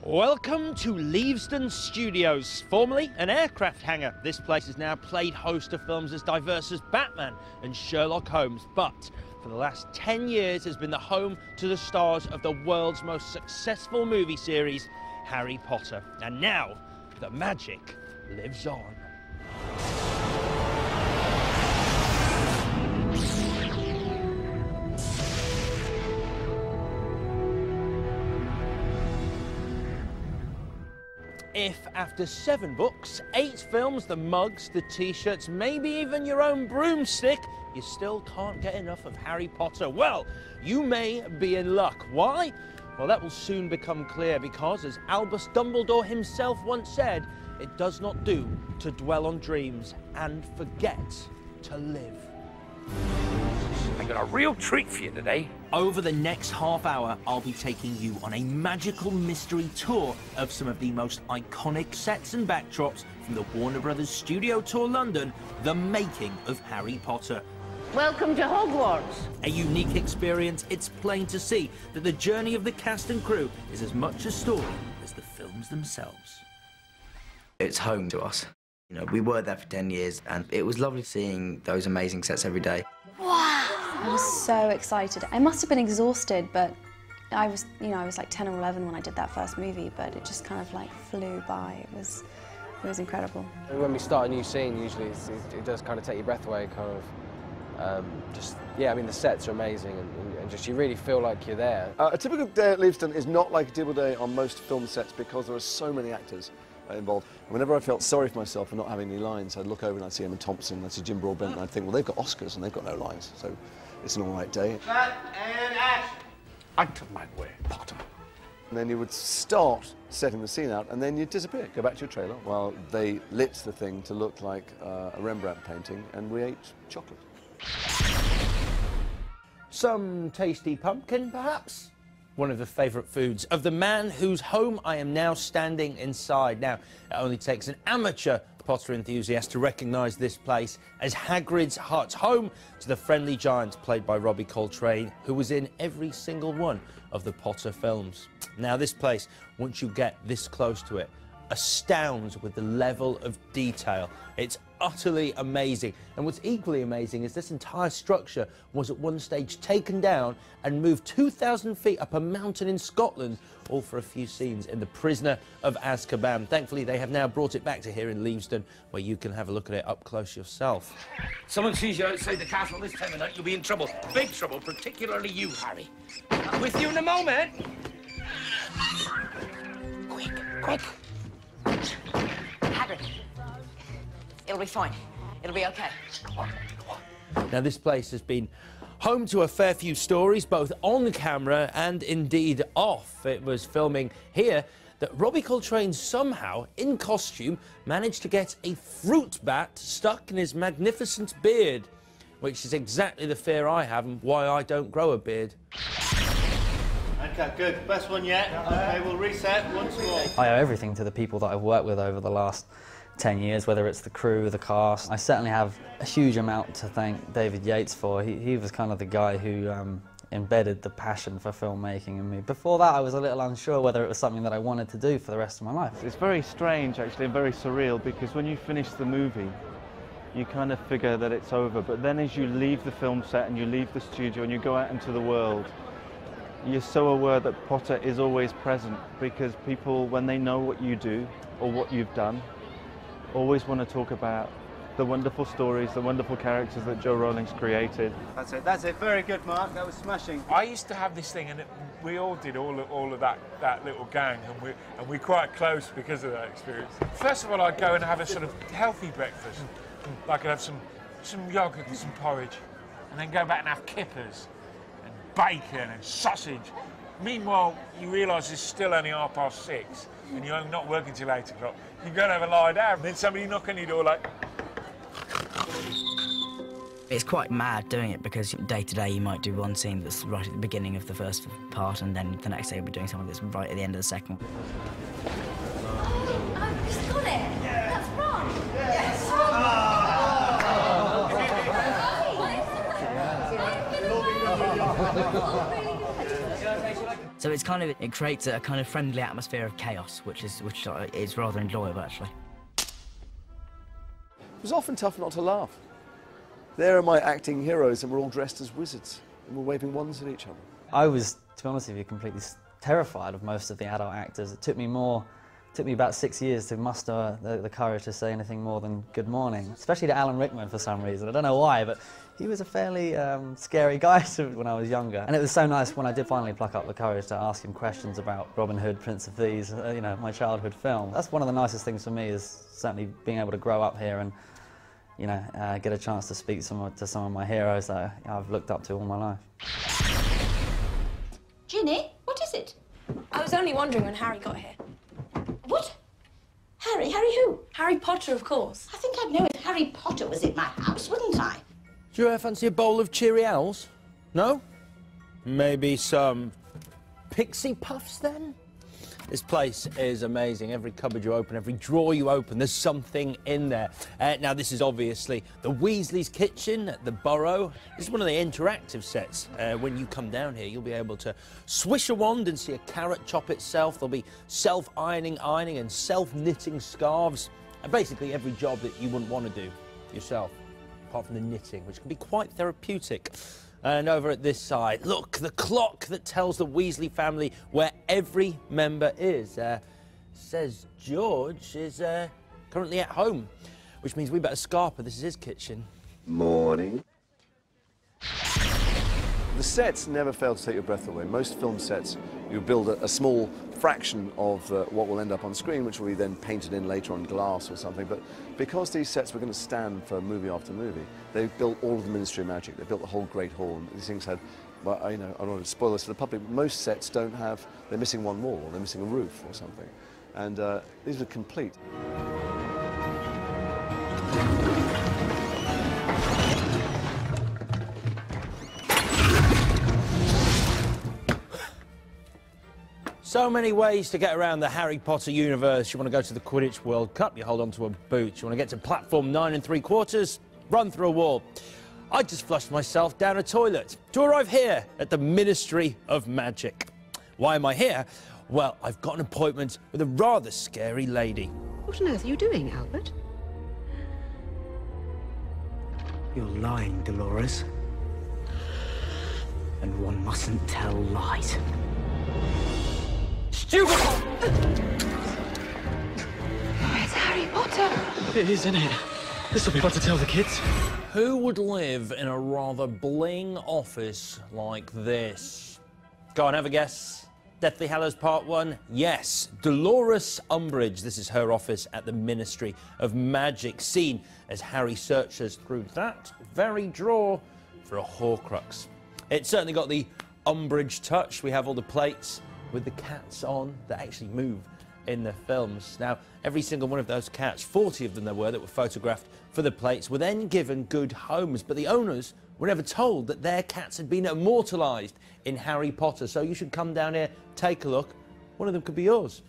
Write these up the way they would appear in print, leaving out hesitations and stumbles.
Welcome to Leavesden Studios, formerly an aircraft hangar. This place has now played host to films as diverse as Batman and Sherlock Holmes, but for the last 10 years has been the home to the stars of the world's most successful movie series, Harry Potter. And now, the magic lives on. If after 7 books, 8 films, the mugs, the t-shirts, maybe even your own broomstick, you still can't get enough of Harry Potter, well, you may be in luck. Why? Well, that will soon become clear because, as Albus Dumbledore himself once said, it does not do to dwell on dreams and forget to live. I got a real treat for you today. Over the next half hour, I'll be taking you on a magical mystery tour of some of the most iconic sets and backdrops from the Warner Brothers Studio Tour London, the making of Harry Potter. Welcome to Hogwarts. A unique experience. It's plain to see that the journey of the cast and crew is as much a story as the films themselves. It's home to us. You know, we were there for 10 years, and it was lovely seeing those amazing sets every day. Wow! I was so excited. I must have been exhausted, but I was like 10 or 11 when I did that first movie, but it just kind of like flew by. It was incredible. When we start a new scene, usually it does kind of take your breath away, yeah, I mean, the sets are amazing, and just you really feel like you're there. A typical day at Leavesden is not like a typical day on most film sets because there are so many actors involved. And whenever I felt sorry for myself for not having any lines, I'd look over and I'd see Emma Thompson, I'd see Jim Broadbent, and I'd think, well, they've got Oscars and they've got no lines, so it's an all right day. Cut and action. Out of my way, Potter. And then you would start setting the scene out, and then you'd disappear, go back to your trailer, while they lit the thing to look like a Rembrandt painting, and we ate chocolate. Some tasty pumpkin, perhaps? One of the favourite foods of the man whose home I am now standing inside. Now, it only takes an amateur Potter enthusiast to recognise this place as Hagrid's hut, home to the friendly giant played by Robbie Coltrane, who was in every single one of the Potter films. Now, this place, once you get this close to it, astounds with the level of detail. It's utterly amazing. And what's equally amazing is this entire structure was at one stage taken down and moved 2,000 feet up a mountain in Scotland, all for a few scenes in The Prisoner of Azkaban. Thankfully, they have now brought it back to here in Leavesden, where you can have a look at it up close yourself. Someone sees you outside the castle this time of night, you'll be in trouble. Big trouble, particularly you, Harry. I'm with you in a moment. Quick. Hagrid. It'll be fine. It'll be okay. Now, this place has been home to a fair few stories, both on camera and indeed off. It was filming here that Robbie Coltrane somehow, in costume, managed to get a fruit bat stuck in his magnificent beard, which is exactly the fear I have and why I don't grow a beard. Okay, good. Best one yet. Okay, we'll reset once more. I owe everything to the people that I've worked with over the last 10 years, whether it's the crew, the cast. I certainly have a huge amount to thank David Yates for. He was kind of the guy who embedded the passion for filmmaking in me. Before that, I was a little unsure whether it was something that I wanted to do for the rest of my life. It's very strange, actually, and very surreal, because when you finish the movie, you kind of figure that it's over. But then as you leave the film set and you leave the studio and you go out into the world, you're so aware that Potter is always present, because people, when they know what you do or what you've done, always want to talk about the wonderful stories, the wonderful characters that Joe Rowling's created. That's it. Very good, Mark. That was smashing. I used to have this thing, and we all did all of that little gang, and we're quite close because of that experience. First of all, I'd go and have a sort of healthy breakfast. Like I'd have some yogurt and some porridge, and then go back and have kippers, bacon and sausage. Meanwhile, you realise it's still only 6:30 and you're not working till 8 o'clock. You go and have a lie down, and then somebody knock on your door like... It's quite mad doing it, because day to day you might do one scene that's right at the beginning of the first part, and then the next day we're doing something that's right at the end of the second. I've just got it! That's Ron! Yes! So it's kind of, it creates a kind of friendly atmosphere of chaos, which is rather enjoyable, actually. It was often tough not to laugh. There are my acting heroes, and we're all dressed as wizards, and we're waving wands at each other. I was, to be honest with you, completely terrified of most of the adult actors. It took me about 6 years to muster the courage to say anything more than good morning, especially to Alan Rickman for some reason. I don't know why, but he was a fairly scary guy when I was younger. And it was so nice when I did finally pluck up the courage to ask him questions about Robin Hood, Prince of Thieves, you know, my childhood film. That's one of the nicest things for me, is certainly being able to grow up here and, you know, get a chance to speak to some of my heroes that I've looked up to all my life. Ginny, what is it? I was only wondering when Harry got here. What? Harry? Harry who? Harry Potter, of course. I think I'd know if Harry Potter was in my house, wouldn't I? Do you fancy a bowl of Cheerios? No? Maybe some Pixie Puffs, then? This place is amazing. Every cupboard you open, every drawer you open, there's something in there. Now, this is obviously the Weasley's kitchen at the Burrow. This is one of the interactive sets. When you come down here, you'll be able to swish a wand and see a carrot chop itself. There'll be self-ironing, ironing, and self-knitting scarves. And basically every job that you wouldn't want to do yourself, apart from the knitting, which can be quite therapeutic. And over at this side, look, the clock that tells the Weasley family where every member is. Says George is currently at home, which means we better scarper. This is his kitchen. Morning. The sets never fail to take your breath away. Most film sets, you build a small fraction of what will end up on screen, which will be then painted in later on glass or something. But because these sets were going to stand for movie after movie, they built all of the Ministry of Magic. They built the whole Great Hall. And these things had, well, I don't want to spoil this for the public, but most sets don't have, they're missing one wall, or they're missing a roof or something. And these were complete. So many ways to get around the Harry Potter universe. You want to go to the Quidditch World Cup, you hold onto a boot. You want to get to platform 9 3/4, run through a wall. I just flushed myself down a toilet to arrive here at the Ministry of Magic. Why am I here? Well, I've got an appointment with a rather scary lady. What on earth are you doing, Albert? You're lying, Dolores. And one mustn't tell lies. Stupid! It's Harry Potter. It is, isn't it? This will be fun to tell the kids. Who would live in a rather bling office like this? Go on, have a guess. Deathly Hallows Part 1? Yes, Dolores Umbridge. This is her office at the Ministry of Magic, seen as Harry searches through that very drawer for a Horcrux. It's certainly got the Umbridge touch. We have all the plates with the cats on that actually move in the films. Now, every single one of those cats, 40 of them there were, that were photographed for the plates, were then given good homes, but the owners were never told that their cats had been immortalised in Harry Potter. So you should come down here, take a look. One of them could be yours.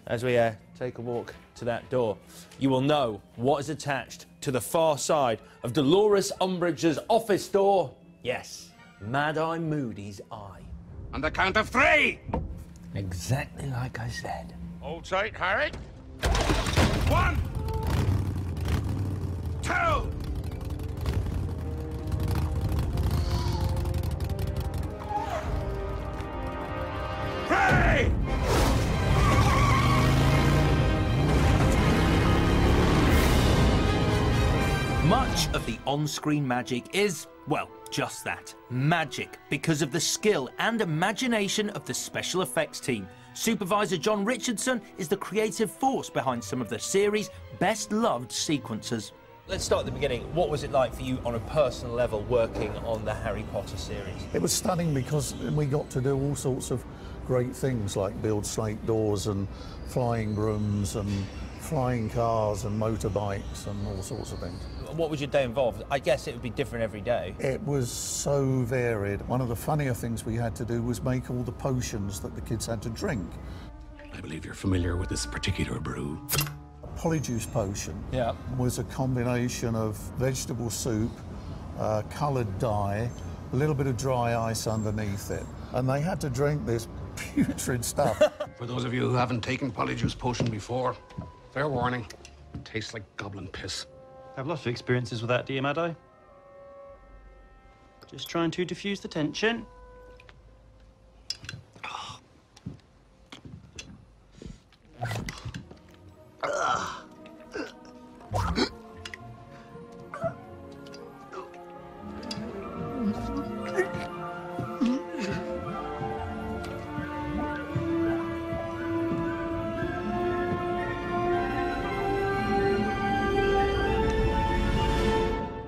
As we take a walk to that door, you will know what is attached to the far side of Dolores Umbridge's office door. Yes, Mad-Eye Moody's eye. On the count of 3! Exactly like I said. Hold tight, Harry. 1, 2. Much of the on-screen magic is, well, just that, magic, because of the skill and imagination of the special effects team. Supervisor John Richardson is the creative force behind some of the series' best-loved sequences. Let's start at the beginning. What was it like for you on a personal level working on the Harry Potter series? It was stunning because we got to do all sorts of great things like build slate doors and flying brooms and flying cars and motorbikes and all sorts of things. What was your day involved? I guess it would be different every day. It was so varied. One of the funnier things we had to do was make all the potions that the kids had to drink. I believe you're familiar with this particular brew. A polyjuice potion yeah. was a combination of vegetable soup, coloured dye, a little bit of dry ice underneath it. And they had to drink this putrid stuff. For those of you who haven't taken Polyjuice Potion before, fair warning, it tastes like goblin piss. I have lots of experiences with that, do you, Maddo? Just trying to diffuse the tension.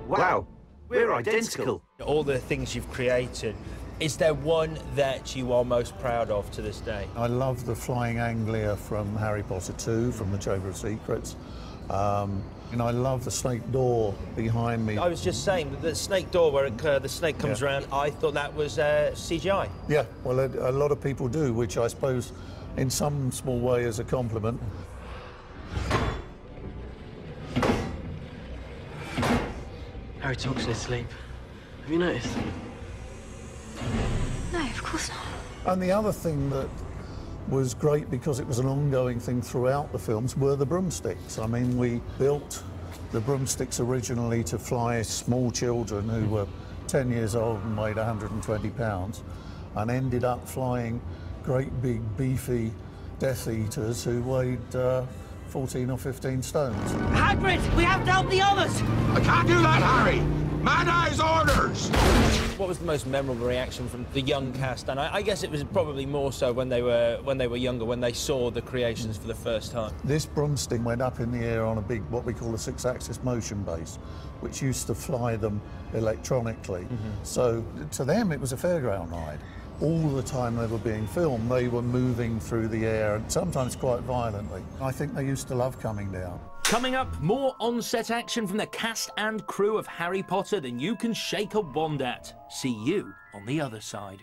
Wow, we're identical. All the things you've created, is there one that you are most proud of to this day? I love the flying anglia from Harry Potter 2, from the Chamber of Secrets. And I love the snake door behind me. I was just saying that the snake door where the snake comes around, I thought that was CGI. Yeah, well, a lot of people do, which I suppose in some small way is a compliment. Harry talks in his sleep. Have you noticed? No, of course not. And the other thing that was great, because it was an ongoing thing throughout the films, were the broomsticks. I mean, we built the broomsticks originally to fly small children who were 10 years old and weighed 120 pounds, and ended up flying great big beefy Death Eaters who weighed 14 or 15 stones. Hagrid, we have to help the others! I can't do that, Harry! Mad Eye's orders! What was the most memorable reaction from the young cast? And I guess it was probably more so when they were younger, when they saw the creations for the first time. This broomstick went up in the air on a big, what we call a 6-axis motion base, which used to fly them electronically. So to them, it was a fairground ride. All the time they were being filmed, they were moving through the air, and sometimes quite violently. I think they used to love coming down. Coming up, more on-set action from the cast and crew of Harry Potter than you can shake a wand at. See you on the other side.